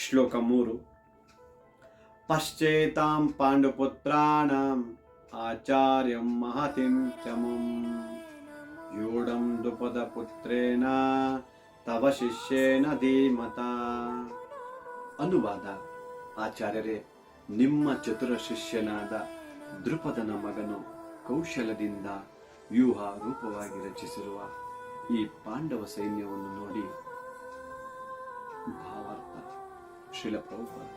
ಶ್ಲೋಕ 3. ಪಶ್ಚೇತಾಂ ಪಾಂಡುಪುತ್ರಾಣಾಂ ಆಚಾರ್ಯಂ ಮಹತಿಂ ಚಮಂ ಯೂಢಂ ದ್ರುಪದ ಪುತ್ರೇಣ ತವ ಶಿಷ್ಯೇನ ಧೀಮತ. ಅನುವಾದ: ಆಚಾರ್ಯರೇ, ನಿಮ್ಮ ಚತುರ ಶಿಷ್ಯನಾದ ದ್ರುಪದನ ಮಗನು ಕೌಶಲದಿಂದ ವ್ಯೂಹ ರೂಪವಾಗಿ ರಚಿಸಿರುವ ಈ ಪಾಂಡವ ಸೈನ್ಯವನ್ನು ನೋಡಿ. ಭಾವಾರ್ಥ: ಶ್ರೀಲ ಪ್ರಭುಪಾದ.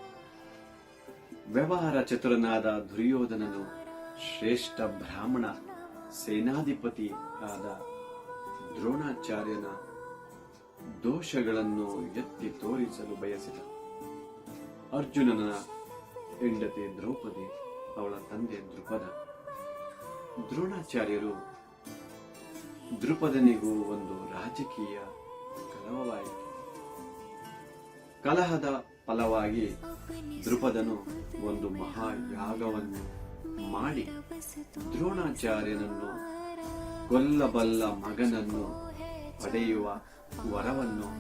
ವ್ಯವಹಾರ ಚತುರನಾದ ದುರ್ಯೋಧನನು ಶ್ರೇಷ್ಠ ಬ್ರಾಹ್ಮಣ ಸೇನಾಧಿಪತಿ ಆದ ದ್ರೋಣಾಚಾರ್ಯನ ದೋಷಗಳನ್ನು ಎತ್ತಿ ತೋರಿಸಲು ಬಯಸಿದ. ಅರ್ಜುನನ ಹೆಂಡತಿ ದ್ರೌಪದಿ, ಅವಳ ತಂದೆ ದ್ರುಪದ. ದ್ರೋಣಾಚಾರ್ಯರು ದ್ರುಪದನಿಗೂ ಒಂದು ರಾಜಕೀಯ ಕಲಹವಾಯಿತು. ಕಲಹದ ಫಲವಾಗಿ ದ್ರುಪದನು ಒಂದು ಮಹಾಯಾಗವನ್ನು ಮಾಡಿ ದ್ರೋಣಾಚಾರ್ಯನನ್ನು ಕೊಲ್ಲಬಲ್ಲ ಮಗನನ್ನು ಪಡೆಯುವ ವರವನ್ನು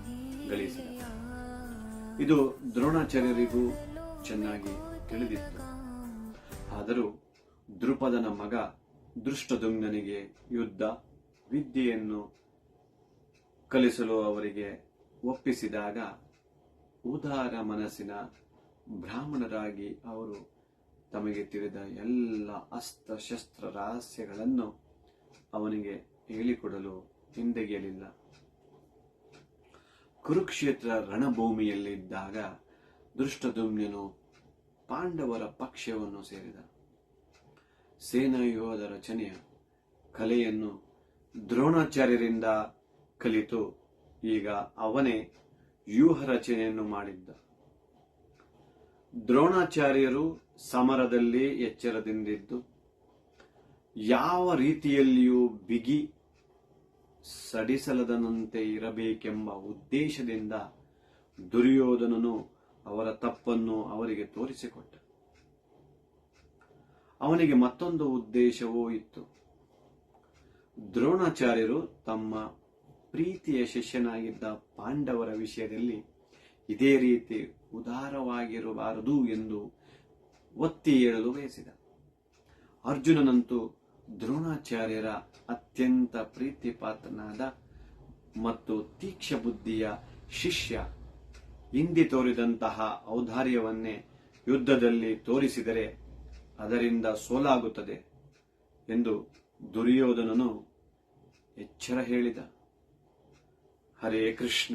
ಗಳಿಸಿದ. ಇದು ದ್ರೋಣಾಚಾರ್ಯರಿಗೂ ಚೆನ್ನಾಗಿ ತಿಳಿದಿತ್ತು. ಆದರೂ ದ್ರುಪದನ ಮಗ ದೃಷ್ಟದ್ಯುಮ್ನನಿಗೆ ಯುದ್ಧ ವಿದ್ಯೆಯನ್ನು ಕಲಿಸಲು ಅವರಿಗೆ ಒಪ್ಪಿಸಿದಾಗ ಉದಾರ ಮನಸ್ಸಿನ ಬ್ರಾಹ್ಮಣರಾಗಿ ಅವರು ತಮಗೆ ತಿಳಿದ ಎಲ್ಲ ಅಸ್ತ್ರಶಸ್ತ್ರ ರಹಸ್ಯಗಳನ್ನು ಅವನಿಗೆ ಹೇಳಿಕೊಡಲು ಹಿಂದೆಗೆಯಲಿಲ್ಲ. ಕುರುಕ್ಷೇತ್ರ ರಣಭೂಮಿಯಲ್ಲಿದ್ದಾಗ ದೃಷ್ಟದ್ಯುಮ್ನನು ಪಾಂಡವರ ಪಕ್ಷವನ್ನು ಸೇರಿದ. ಸೇನಾವ್ಯೂಹದ ರಚನೆಯ ಕಲೆಯನ್ನು ದ್ರೋಣಾಚಾರ್ಯರಿಂದ ಕಲಿತು ಈಗ ಅವನೇ ವ್ಯೂಹ ರಚನೆಯನ್ನು ಮಾಡಿದ್ದ. ದ್ರೋಣಾಚಾರ್ಯರು ಸಮರದಲ್ಲಿ ಎಚ್ಚರದಿಂದಿದ್ದು ಯಾವ ರೀತಿಯಲ್ಲಿಯೂ ಬಿಗಿ ಸಡಿಸಲದನಂತೆ ಇರಬೇಕೆಂಬ ಉದ್ದೇಶದಿಂದ ದುರ್ಯೋಧನನು ಅವರ ತಪ್ಪನ್ನು ಅವರಿಗೆ ತೋರಿಸಿಕೊಟ್ಟ. ಅವನಿಗೆ ಮತ್ತೊಂದು ಉದ್ದೇಶವೂ ಇತ್ತು. ದ್ರೋಣಾಚಾರ್ಯರು ತಮ್ಮ ಪ್ರೀತಿಯ ಶಿಷ್ಯನಾಗಿದ್ದ ಪಾಂಡವರ ವಿಷಯದಲ್ಲಿ ಇದೇ ರೀತಿ ಉದಾರವಾಗಿರಬಾರದು ಎಂದು ಒತ್ತಿ ಹೇಳಲು ಬಯಸಿದ. ಅರ್ಜುನನಂತೂ ದ್ರೋಣಾಚಾರ್ಯರ ಅತ್ಯಂತ ಪ್ರೀತಿಪಾತ್ರನಾದ ಮತ್ತು ತೀಕ್ಷ್ಣ ಬುದ್ಧಿಯ ಶಿಷ್ಯ. ಹಿಂದೆ ತೋರಿದಂತಹ ಔದಾರ್ಯವನ್ನೇ ಯುದ್ಧದಲ್ಲಿ ತೋರಿಸಿದರೆ ಅದರಿಂದ ಸೋಲಾಗುತ್ತದೆ ಎಂದು ದುರ್ಯೋಧನನು ಎಚ್ಚರ ಹೇಳಿದ. ಹರೇ ಕೃಷ್ಣ.